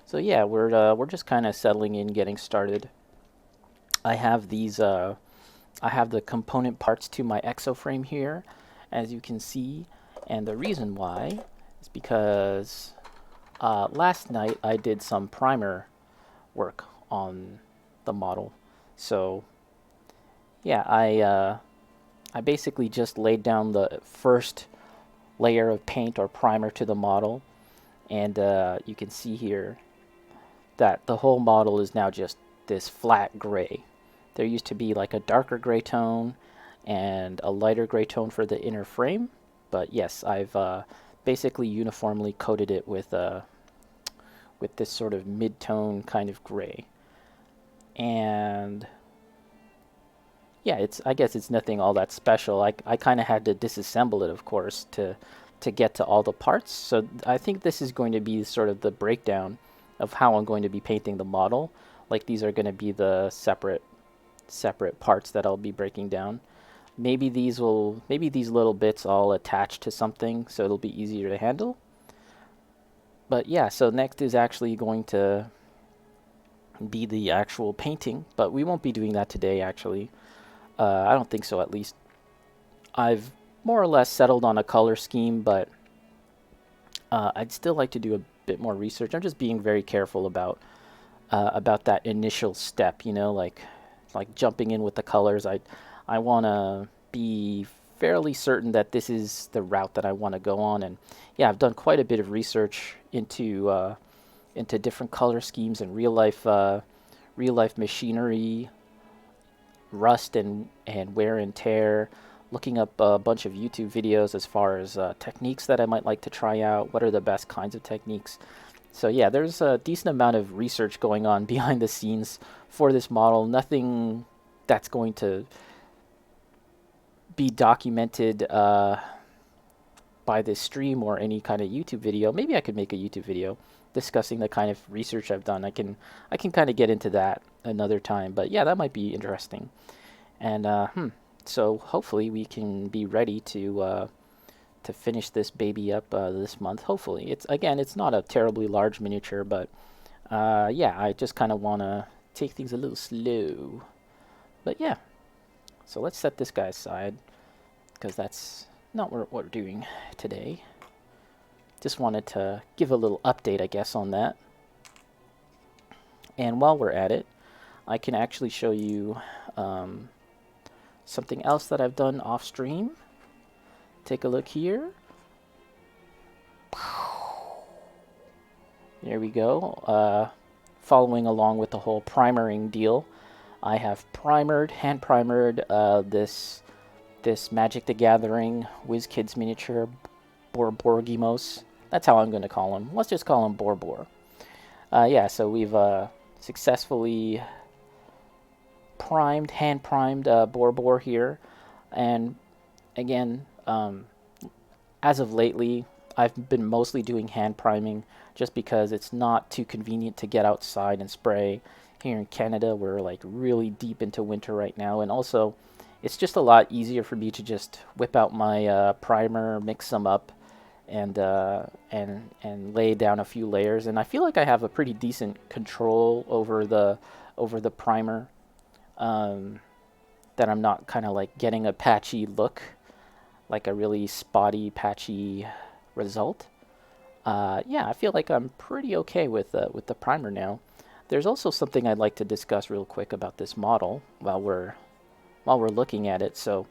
So yeah, we're just kind of settling in, getting started. I have I have the component parts to my Exoframe here, as you can see, and the reason why is because last night I did some primer work on the model. So yeah, I basically just laid down the first layer of paint or primer to the model, and you can see here that the whole model is now just this flat gray. There used to be like a darker gray tone and a lighter gray tone for the inner frame, but yes, I've basically uniformly coated it with this sort of mid-tone kind of gray. And yeah, I guess it's nothing all that special. I kind of had to disassemble it, of course, to get to all the parts. So I think this is going to be sort of the breakdown of how I'm going to be painting the model. Like these are going to be the separate parts that I'll be breaking down. Maybe these little bits all attach to something, so it'll be easier to handle. But yeah, so next is actually going to be the actual painting, but we won't be doing that today actually. I don't think so, at least. I've more or less settled on a color scheme, but I'd still like to do a bit more research. I'm just being very careful about that initial step, you know, like jumping in with the colors. I want to be fairly certain that this is the route that I want to go on. And yeah, I've done quite a bit of research into different color schemes and real life machinery, rust and wear and tear, looking up a bunch of YouTube videos as far as techniques that I might like to try out. What are the best kinds of techniques? So yeah, there's a decent amount of research going on behind the scenes for this model. Nothing that's going to be documented by this stream or any kind of YouTube video. Maybe I could make a YouTube video discussing the kind of research I've done. I can kind of get into that another time. But yeah, that might be interesting. And so hopefully we can be ready to finish this baby up this month. Hopefully, it's not a terribly large miniature, but yeah, I just kind of want to take things a little slow. But yeah, so let's set this guy aside because that's not what we're doing today. Just wanted to give a little update, I guess, on that. And while we're at it, I can actually show you something else that I've done off stream. Take a look here. There we go. Following along with the whole primering deal, I have hand primered this Magic the Gathering WizKids miniature BorBor. That's how I'm going to call him. Let's just call him BorBor. Yeah, so we've successfully hand primed BorBor here, and again, as of lately, I've been mostly doing hand priming just because it's not too convenient to get outside and spray. Here in Canada, we're like really deep into winter right now, and also it's just a lot easier for me to just whip out my primer, mix them up, and lay down a few layers. And I feel like I have a pretty decent control over the primer. That I'm not kind of like getting a patchy look, like a really spotty, patchy result. Yeah, I feel like I'm pretty okay with the primer now. There's also something I'd like to discuss real quick about this model while we're looking at it. So,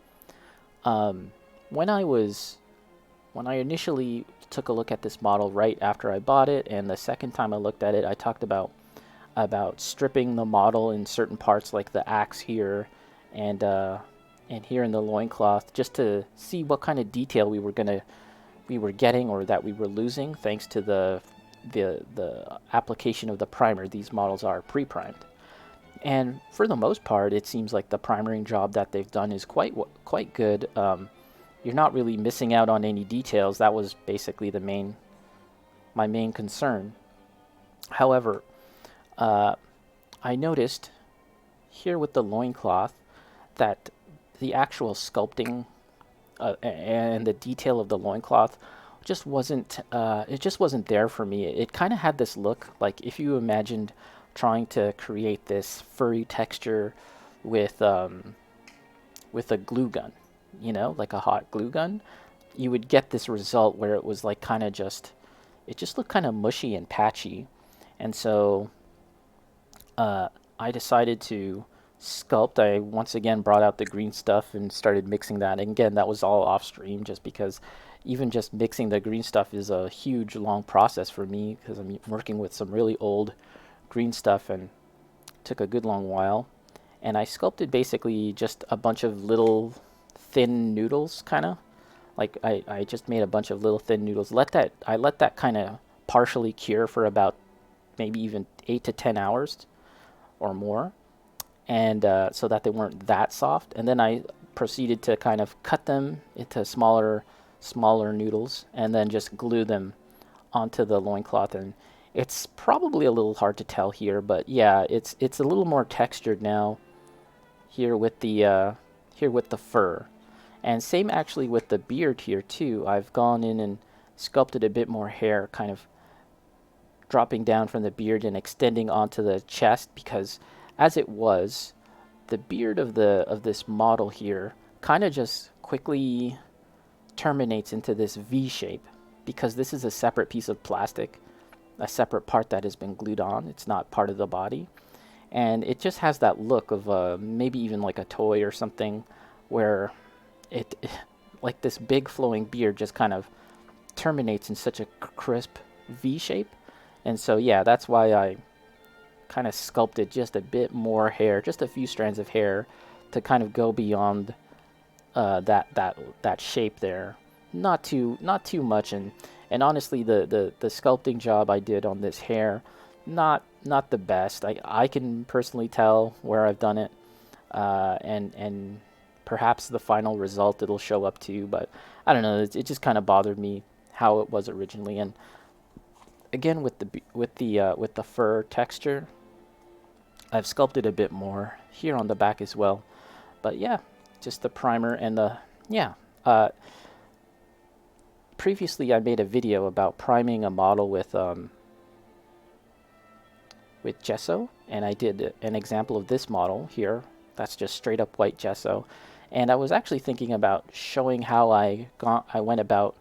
when I initially took a look at this model right after I bought it, and the second time I looked at it, I talked about stripping the model in certain parts, like the axe here, and here in the loincloth, just to see what kind of detail we were getting or that we were losing thanks to the application of the primer. These models are pre-primed, and for the most part, it seems like the primering job that they've done is quite good. You're not really missing out on any details. That was basically my main concern. However, I noticed here with the loincloth that the actual sculpting and the detail of the loincloth just wasn't it just wasn't there for me. It kind of had this look like if you imagined trying to create this furry texture with with a glue gun, you know, like a hot glue gun, you would get this result where it was like kind of just it just looked kind of mushy and patchy. And so uh, I decided to sculpt. I once again brought out the green stuff and started mixing that. And again, that was all off stream just because even just mixing the green stuff is a huge long process for me because I'm working with some really old green stuff and took a good long while. And I sculpted basically just a bunch of little thin noodles kind of like I just made a bunch of little thin noodles. Let that kind of partially cure for about maybe even 8 to 10 hours or more, and so that they weren't that soft. And then I proceeded to kind of cut them into smaller noodles, and then just glue them onto the loincloth. And it's probably a little hard to tell here, but yeah, it's a little more textured now here with the fur. And same actually with the beard here too. I've gone in and sculpted a bit more hair, kind of dropping down from the beard and extending onto the chest because as it was, the beard of this model here kind of just quickly terminates into this V shape because this is a separate piece of plastic, a separate part that has been glued on. It's not part of the body. And it just has that look of maybe even like a toy or something where it like this big flowing beard just kind of terminates in such a crisp V shape. And so yeah, that's why I kind of sculpted just a bit more hair, just a few strands of hair to kind of go beyond that shape there. Not too much. And honestly, the sculpting job I did on this hair, not the best. I can personally tell where I've done it, and perhaps the final result it'll show up too. But I don't know. It just kind of bothered me how it was originally. And again, with the fur texture, I've sculpted a bit more here on the back as well. But yeah, just the primer and the yeah. Previously, I made a video about priming a model with gesso, and I did an example of this model here. That's just straight up white gesso, and I was actually thinking about showing how I went about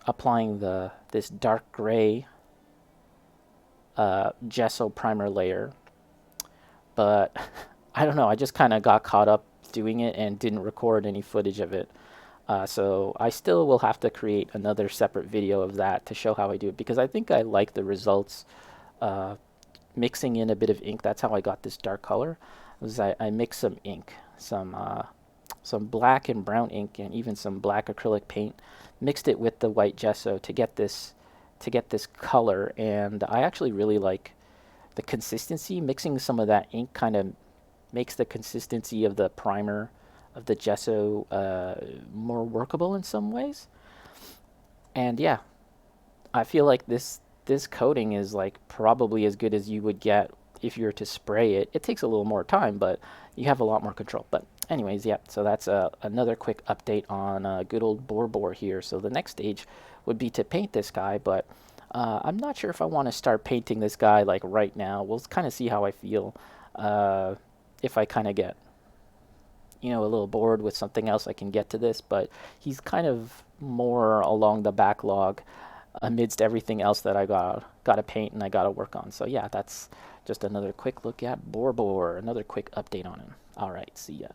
applying this dark gray gesso primer layer, but I don't know. I just kind of got caught up doing it and didn't record any footage of it. So I still will have to create another separate video of that to show how I do it because I think I like the results. Mixing in a bit of ink, that's how I got this dark color. Was I mixed some ink, some black and brown ink, and even some black acrylic paint. Mixed it with the white gesso to get this color, and I actually really like the consistency. Mixing some of that ink kind of makes the consistency of the primer of the gesso more workable in some ways. And yeah, I feel like this coating is like probably as good as you would get if you were to spray it. It takes a little more time, but you have a lot more control. But anyways, yeah, so that's another quick update on good old BorBor here. So the next stage would be to paint this guy, but I'm not sure if I want to start painting this guy like right now. We'll kind of see how I feel. If I kind of get, you know, a little bored with something else, I can get to this, but he's kind of more along the backlog amidst everything else that I got to paint and I got to work on. So yeah, that's just another quick look at BorBor, another quick update on him. All right, see ya.